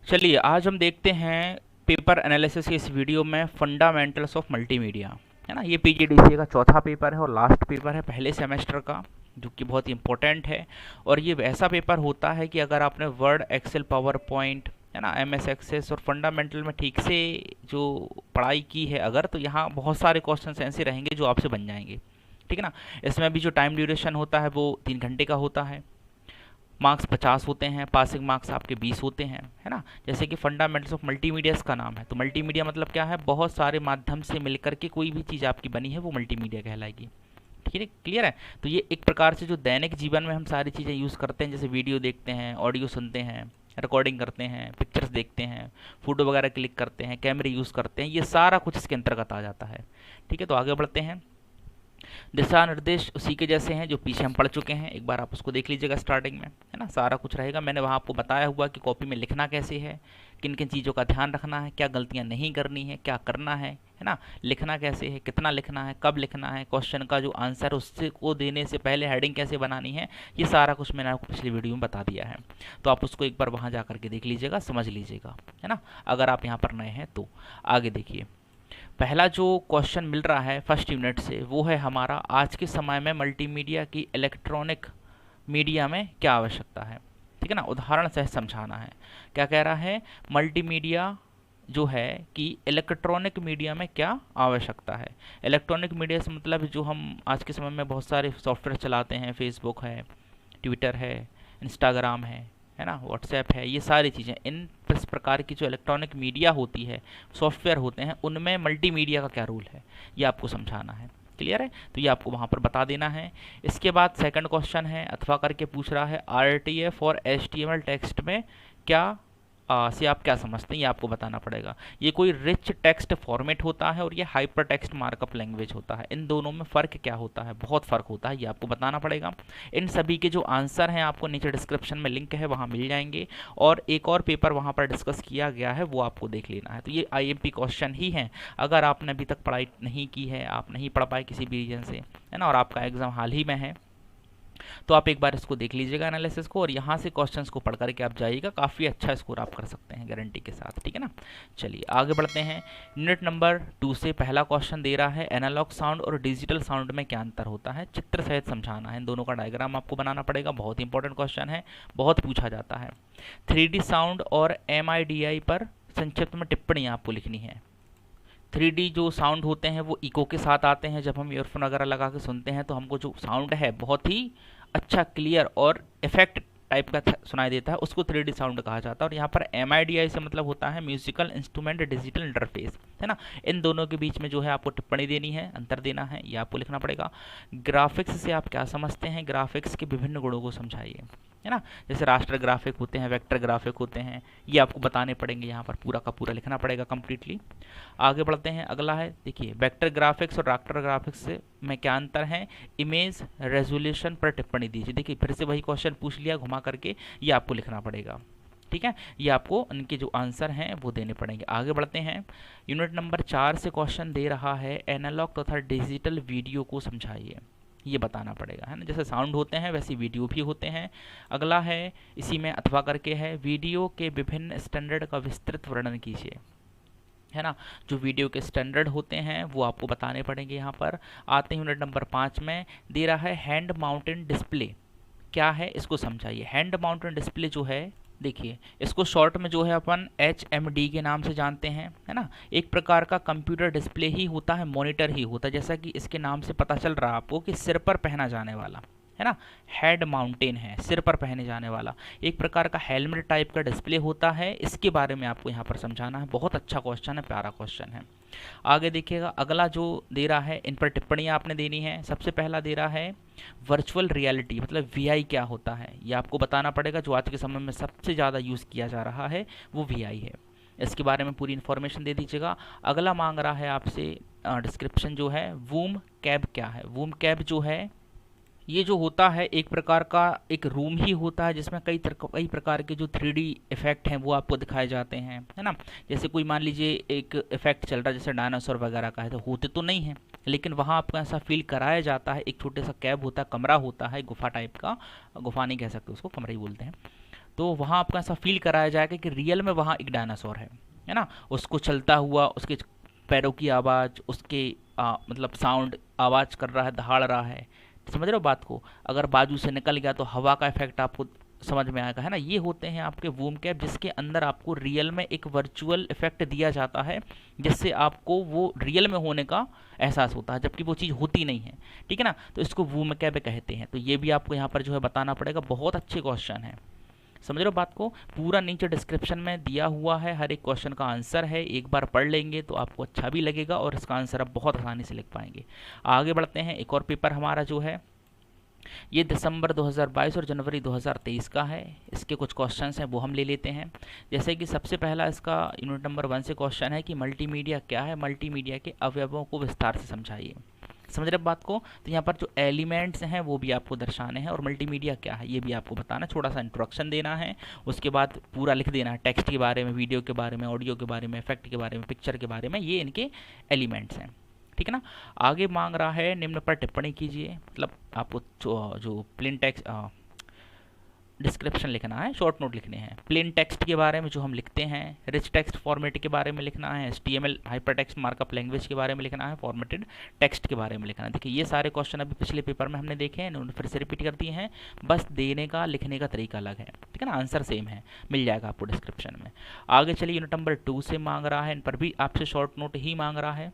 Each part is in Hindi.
चलिए आज हम देखते हैं पेपर एनालिसिस की इस वीडियो में फंडामेंटल्स ऑफ मल्टीमीडिया। है ना, ये पीजीडीसीए का चौथा पेपर है और लास्ट पेपर है पहले सेमेस्टर का, जो कि बहुत ही इंपॉर्टेंट है। और ये वैसा पेपर होता है कि अगर आपने वर्ड, एक्सेल, पावर पॉइंट, है ना, एमएस एक्सेस और फंडामेंटल में ठीक से जो पढ़ाई की है अगर, तो यहाँ बहुत सारे क्वेश्चन ऐसे रहेंगे जो आपसे बन जाएंगे। ठीक है ना। इसमें भी जो टाइम ड्यूरेशन होता है वो 3 घंटे का होता है। मार्क्स 50 होते हैं, पासिंग मार्क्स आपके 20 होते हैं। है ना। जैसे कि फंडामेंटल्स ऑफ मल्टीमीडिया का नाम है, तो मल्टीमीडिया मतलब क्या है, बहुत सारे माध्यम से मिलकर के कोई भी चीज़ आपकी बनी है वो मल्टीमीडिया कहलाएगी। ठीक है, क्लियर है। तो ये एक प्रकार से जो दैनिक जीवन में हम सारी चीज़ें यूज़ करते हैं, जैसे वीडियो देखते हैं, ऑडियो सुनते हैं, रिकॉर्डिंग करते हैं, पिक्चर्स देखते हैं, फोटो वगैरह क्लिक करते हैं, कैमरे यूज़ करते हैं, ये सारा कुछ इसके अंतर्गत आ जाता है। ठीक है, तो आगे बढ़ते हैं। दिशा निर्देश उसी के जैसे हैं जो पीछे हम पढ़ चुके हैं, एक बार आप उसको देख लीजिएगा स्टार्टिंग में। है ना, सारा कुछ रहेगा। मैंने वहाँ आपको बताया हुआ कि कॉपी में लिखना कैसे है, किन किन चीज़ों का ध्यान रखना है, क्या गलतियाँ नहीं करनी है, क्या करना है ना, लिखना कैसे है, कितना लिखना है, कब लिखना है, क्वेश्चन का जो आंसर उससे को देने से पहले हेडिंग कैसे बनानी है, ये सारा कुछ मैंने आपको पिछली वीडियो में बता दिया है। तो आप उसको एक बार वहाँ जा करके देख लीजिएगा, समझ लीजिएगा। है ना, अगर आप यहाँ पर नए हैं तो। आगे देखिए, पहला जो क्वेश्चन मिल रहा है फर्स्ट यूनिट से वो है हमारा, आज के समय में मल्टीमीडिया की इलेक्ट्रॉनिक मीडिया में क्या आवश्यकता है। ठीक है ना, उदाहरण से समझाना है। क्या कह रहा है, मल्टीमीडिया जो है कि इलेक्ट्रॉनिक मीडिया में क्या आवश्यकता है। इलेक्ट्रॉनिक मीडिया से मतलब जो हम आज के समय में बहुत सारे सॉफ्टवेयर चलाते हैं, फेसबुक है, ट्विटर है, इंस्टाग्राम है ना, व्हाट्सएप है, ये सारी चीज़ें, इन इस प्रकार की जो इलेक्ट्रॉनिक मीडिया होती है, सॉफ्टवेयर होते हैं, उनमें मल्टीमीडिया का क्या रोल है, ये आपको समझाना है। क्लियर है, तो ये आपको वहाँ पर बता देना है। इसके बाद सेकंड क्वेश्चन है, अथवा करके पूछ रहा है, आरटीएफ और एचटीएमएल टेक्स्ट में क्या से आप क्या समझते हैं, ये आपको बताना पड़ेगा। ये कोई रिच टेक्स्ट फॉर्मेट होता है और ये हाइपर टेक्स्ट मार्कअप लैंग्वेज होता है। इन दोनों में फ़र्क क्या होता है, बहुत फ़र्क होता है, ये आपको बताना पड़ेगा। इन सभी के जो आंसर हैं आपको नीचे डिस्क्रिप्शन में लिंक है, वहाँ मिल जाएंगे। और एक और पेपर वहाँ पर डिस्कस किया गया है, वो आपको देख लेना है। तो ये आईएमपी क्वेश्चन ही हैं। अगर आपने अभी तक पढ़ाई नहीं की है, आप नहीं पढ़ पाए किसी भी रीजन से, है ना, और आपका एग्ज़ाम हाल ही में है, तो आप एक बार इसको देख लीजिएगा एनालिसिस को, और यहाँ से क्वेश्चंस को पढ़ करके आप जाइएगा, काफ़ी अच्छा स्कोर आप कर सकते हैं गारंटी के साथ। ठीक है ना। चलिए आगे बढ़ते हैं। यूनिट नंबर 2 से पहला क्वेश्चन दे रहा है, एनालॉग साउंड और डिजिटल साउंड में क्या अंतर होता है, चित्र सहित समझाना है। इन दोनों का डायग्राम आपको बनाना पड़ेगा, बहुत इंपॉर्टेंट क्वेश्चन है, बहुत पूछा जाता है। 3D साउंड और MIDI पर संक्षिप्त में टिप्पणी आपको लिखनी है। 3D जो साउंड होते हैं वो इको के साथ आते हैं, जब हम ईयरफोन वगैरह लगा के सुनते हैं तो हमको जो साउंड है बहुत ही अच्छा, क्लियर और इफेक्ट टाइप का सुनाई देता है, उसको 3D साउंड कहा जाता है। और यहाँ पर MIDI से मतलब होता है म्यूजिकल इंस्ट्रूमेंट डिजिटल इंटरफेस। है ना, इन दोनों के बीच में जो है आपको टिप्पणी देनी है, अंतर देना है, ये आपको लिखना पड़ेगा। ग्राफिक्स से आप क्या समझते हैं, ग्राफिक्स के विभिन्न गुणों को समझाइए। है ना, जैसे रास्टर ग्राफिक होते हैं, वेक्टर ग्राफिक होते हैं, ये आपको बताने पड़ेंगे, यहाँ पर पूरा का पूरा लिखना पड़ेगा कंप्लीटली। आगे बढ़ते हैं, अगला है, देखिए, वेक्टर ग्राफिक्स और रास्टर ग्राफिक्स में क्या अंतर है, इमेज रेजोल्यूशन पर टिप्पणी दीजिए। देखिए फिर से वही क्वेश्चन पूछ लिया घुमा करके, ये आपको लिखना पड़ेगा। ठीक है, ये आपको उनके जो आंसर हैं वो देने पड़ेंगे। आगे बढ़ते हैं, यूनिट नंबर 4 से क्वेश्चन दे रहा है, एनालॉग तथा डिजिटल वीडियो को समझाइए, ये बताना पड़ेगा। है ना, जैसे साउंड होते हैं वैसे वीडियो भी होते हैं। अगला है, इसी में अथवा करके है, वीडियो के विभिन्न स्टैंडर्ड का विस्तृत वर्णन कीजिए। है ना, जो वीडियो के स्टैंडर्ड होते हैं वो आपको बताने पड़ेंगे। यहाँ पर आते हैं, यूनिट नंबर 5 में दे रहा है, हैंड माउंटेन डिस्प्ले क्या है, इसको समझाइए। हैंड माउंटेन डिस्प्ले जो है, देखिए इसको शॉर्ट में जो है अपन HMD के नाम से जानते हैं। है ना, एक प्रकार का कंप्यूटर डिस्प्ले ही होता है, मॉनिटर ही होता है, जैसा कि इसके नाम से पता चल रहा है आपको कि सिर पर पहना जाने वाला। है ना, हेड माउंटेन है, सिर पर पहने जाने वाला, एक प्रकार का हेलमेट टाइप का डिस्प्ले होता है। इसके बारे में आपको यहाँ पर समझाना है, बहुत अच्छा क्वेश्चन है, प्यारा क्वेश्चन है। आगे देखिएगा, अगला जो दे रहा है, इन पर टिप्पणियाँ आपने देनी है। सबसे पहला दे रहा है, वर्चुअल रियलिटी मतलब VI क्या होता है, ये आपको बताना पड़ेगा। जो आज के समय में सबसे ज़्यादा यूज़ किया जा रहा है वो VI है, इसके बारे में पूरी इन्फॉर्मेशन दे दीजिएगा। अगला मांग रहा है आपसे डिस्क्रिप्शन जो है, वूम कैब क्या है। वूम कैब जो है, ये जो होता है एक प्रकार का एक रूम ही होता है, जिसमें कई प्रकार के जो 3D इफेक्ट हैं वो आपको दिखाए जाते हैं। है ना, जैसे कोई मान लीजिए एक इफेक्ट चल रहा है जैसे डायनासोर वगैरह का है, तो होते तो नहीं है, लेकिन वहाँ आपको ऐसा फील कराया जाता है। एक छोटे सा कैब होता है, कमरा होता है, गुफा टाइप का, गुफा नहीं कह सकते उसको, कमरा ही बोलते हैं। तो वहाँ आपको ऐसा फील कराया जाएगा कि रियल में वहाँ एक डायनासोर है ना, उसको चलता हुआ, उसके पैरों की आवाज़, उसके मतलब साउंड आवाज़ कर रहा है, दहाड़ रहा है, समझ रहे हो बात को। अगर बाजू से निकल गया तो हवा का इफेक्ट आपको समझ में आएगा, है ना। ये होते हैं आपके वूम कैप, जिसके अंदर आपको रियल में एक वर्चुअल इफेक्ट दिया जाता है, जिससे आपको वो रियल में होने का एहसास होता है, जबकि वो चीज़ होती नहीं है, ठीक है ना। तो इसको वूम कैप कहते हैं। तो ये भी आपको यहाँ पर जो है बताना पड़ेगा। बहुत अच्छे क्वेश्चन है, समझ रहे हो बात को। पूरा नीचे डिस्क्रिप्शन में दिया हुआ है, हर एक क्वेश्चन का आंसर है। एक बार पढ़ लेंगे तो आपको अच्छा भी लगेगा और इसका आंसर आप बहुत आसानी से लिख पाएंगे। आगे बढ़ते हैं। एक और पेपर हमारा जो है ये दिसंबर 2022 और जनवरी 2023 का है। इसके कुछ क्वेश्चंस हैं वो हम ले लेते हैं। जैसे कि सबसे पहला इसका यूनिट नंबर 1 से क्वेश्चन है कि मल्टीमीडिया क्या है, मल्टीमीडिया के अवयवों को विस्तार से समझाइए। समझ रहे बात को। तो यहाँ पर जो एलिमेंट्स हैं वो भी आपको दर्शाने हैं और मल्टीमीडिया क्या है ये भी आपको बताना, थोड़ा सा इंट्रोडक्शन देना है, उसके बाद पूरा लिख देना है टेक्स्ट के बारे में, वीडियो के बारे में, ऑडियो के बारे में, इफेक्ट के बारे में, पिक्चर के बारे में, ये इनके एलिमेंट्स हैं, ठीक है ना। आगे मांग रहा है निम्न पर टिप्पणी कीजिए, मतलब आपको जो प्लेन टेक्स्ट डिस्क्रिप्शन लिखना है, शॉर्ट नोट लिखने हैं। प्लेन टेक्स्ट के बारे में जो हम लिखते हैं, रिच टेक्स्ट फॉर्मेट के बारे में लिखना है, HTML hyper text markup language के बारे में लिखना है, फॉर्मेटेड टेक्स्ट के बारे में लिखना है। देखिए ये सारे क्वेश्चन अभी पिछले पेपर में हमने देखे हैं, उन्होंने फिर से रिपीट कर दिए हैं, बस देने का लिखने का तरीका अलग है, ठीक है ना। आंसर सेम है, मिल जाएगा आपको डिस्क्रिप्शन में। आगे चलिए यूनिट नंबर 2 से मांग रहा है, इन पर भी आपसे शॉर्ट नोट ही मांग रहा है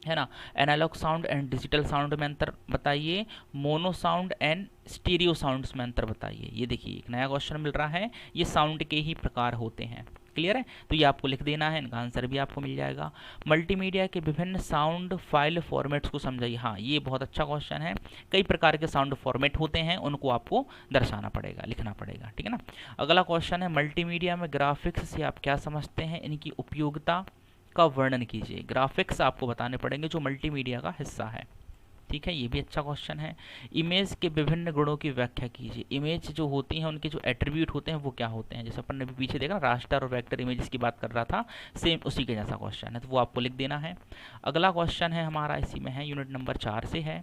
ना। Analog sound and digital sound में अंतर बताइए, mono sound and stereo sounds में अंतर बताइए। ये देखिए एक नया क्वेश्चन मिल रहा है, ये साउंड के ही प्रकार होते हैं, क्लियर है। तो ये आपको लिख देना है, इनका आंसर भी आपको मिल जाएगा। मल्टीमीडिया के विभिन्न साउंड फाइल फॉर्मेट्स को समझाइए। हाँ ये बहुत अच्छा क्वेश्चन है, कई प्रकार के साउंड फॉर्मेट होते हैं, उनको आपको दर्शाना पड़ेगा, लिखना पड़ेगा, ठीक है ना। अगला क्वेश्चन है मल्टीमीडिया में ग्राफिक्स से आप क्या समझते हैं, इनकी उपयोगिता का वर्णन कीजिए। ग्राफिक्स आपको बताने पड़ेंगे जो मल्टीमीडिया का हिस्सा है, ठीक है। ये भी अच्छा क्वेश्चन है। इमेज के विभिन्न गुणों की व्याख्या कीजिए। इमेज जो होती हैं उनके जो एट्रीब्यूट होते हैं वो क्या होते हैं, जैसे अपन ने भी पीछे देखा रास्टर और वेक्टर इमेजेस की बात कर रहा था, सेम उसी के जैसा क्वेश्चन है, तो वो आपको लिख देना है। अगला क्वेश्चन है हमारा इसी में है, यूनिट नंबर 4 से है।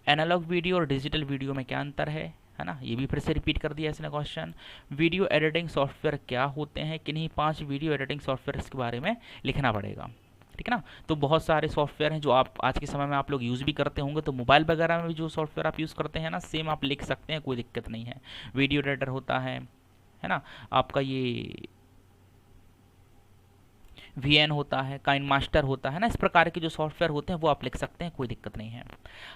एनालॉग वीडियो और डिजिटल वीडियो में क्या अंतर है ना। ये भी फिर से रिपीट कर दिया इसने क्वेश्चन। वीडियो एडिटिंग सॉफ्टवेयर क्या होते हैं, किन्हीं 5 वीडियो एडिटिंग सॉफ्टवेयर के बारे में लिखना पड़ेगा, ठीक है ना। तो बहुत सारे सॉफ्टवेयर हैं जो आप आज के समय में आप लोग यूज़ भी करते होंगे, तो मोबाइल वगैरह में भी जो सॉफ्टवेयर आप यूज़ करते हैं ना, सेम आप लिख सकते हैं, कोई दिक्कत नहीं है। वीडियो एडिटर होता है ना आपका, ये VN होता है, काइन मास्टर होता है ना, इस प्रकार के जो सॉफ्टवेयर होते हैं वो आप लिख सकते हैं, कोई दिक्कत नहीं है।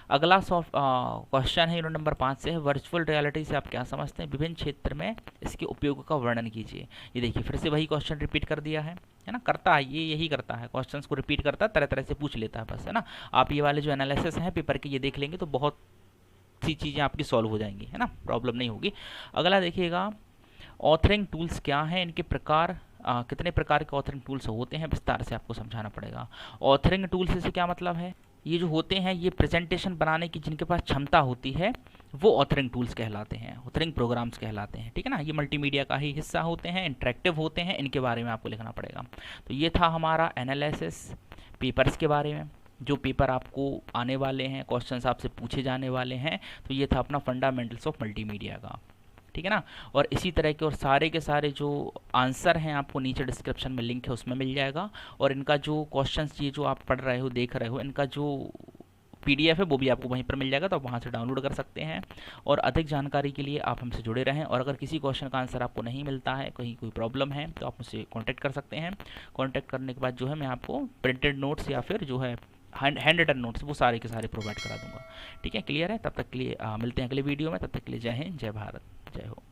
अगला क्वेश्चन है यूनिट नंबर 5 से है, वर्चुअल रियलिटी से आप क्या समझते हैं, विभिन्न क्षेत्र में इसके उपयोग का वर्णन कीजिए। ये देखिए फिर से वही क्वेश्चन रिपीट कर दिया है ना, करता है ये, यही करता है, क्वेश्चंस को रिपीट करता है, तरह तरह से पूछ लेता है बस, है ना। आप ये वाले जो एनालिसिस हैं पेपर के ये देख लेंगे तो बहुत सी चीज़ें आपकी सॉल्व हो जाएंगी, है ना, प्रॉब्लम नहीं होगी। अगला देखिएगा, ऑथरिंग टूल्स क्या हैं, इनके प्रकार कितने प्रकार के ऑथरिंग टूल्स होते हैं, विस्तार से आपको समझाना पड़ेगा। ऑथरिंग टूल्स से क्या मतलब है, ये जो होते हैं ये प्रेजेंटेशन बनाने की जिनके पास क्षमता होती है वो ऑथरिंग टूल्स कहलाते हैं, ऑथरिंग प्रोग्राम्स कहलाते हैं, ठीक है ना। ये मल्टीमीडिया का ही हिस्सा होते हैं, इंटरेक्टिव होते हैं, इनके बारे में आपको लिखना पड़ेगा। तो ये था हमारा एनालिसिस पेपर्स के बारे में, जो पेपर आपको आने वाले हैं, क्वेश्चंस आपसे पूछे जाने वाले हैं। तो ये था अपना फंडामेंटल्स ऑफ मल्टीमीडिया का, ठीक है ना। और इसी तरह के और सारे के सारे जो आंसर हैं आपको नीचे डिस्क्रिप्शन में लिंक है उसमें मिल जाएगा। और इनका जो क्वेश्चंस ये जो आप पढ़ रहे हो, देख रहे हो, इनका जो PDF है वो भी आपको वहीं पर मिल जाएगा, तो आप वहाँ से डाउनलोड कर सकते हैं। और अधिक जानकारी के लिए आप हमसे जुड़े रहें, और अगर किसी क्वेश्चन का आंसर आपको नहीं मिलता है, कहीं कोई प्रॉब्लम है, तो आप मुझसे कॉन्टैक्ट कर सकते हैं। कॉन्टैक्ट करने के बाद जो है मैं आपको प्रिंटेड नोट्स या फिर जो है हैंड रिटन नोट्स वो सारे के सारे प्रोवाइड करा दूंगा, ठीक है। क्लियर है। तब तक के लिए मिलते हैं अगले वीडियो में, तब तक के लिए जय हिंद, जय भारत, जय हो।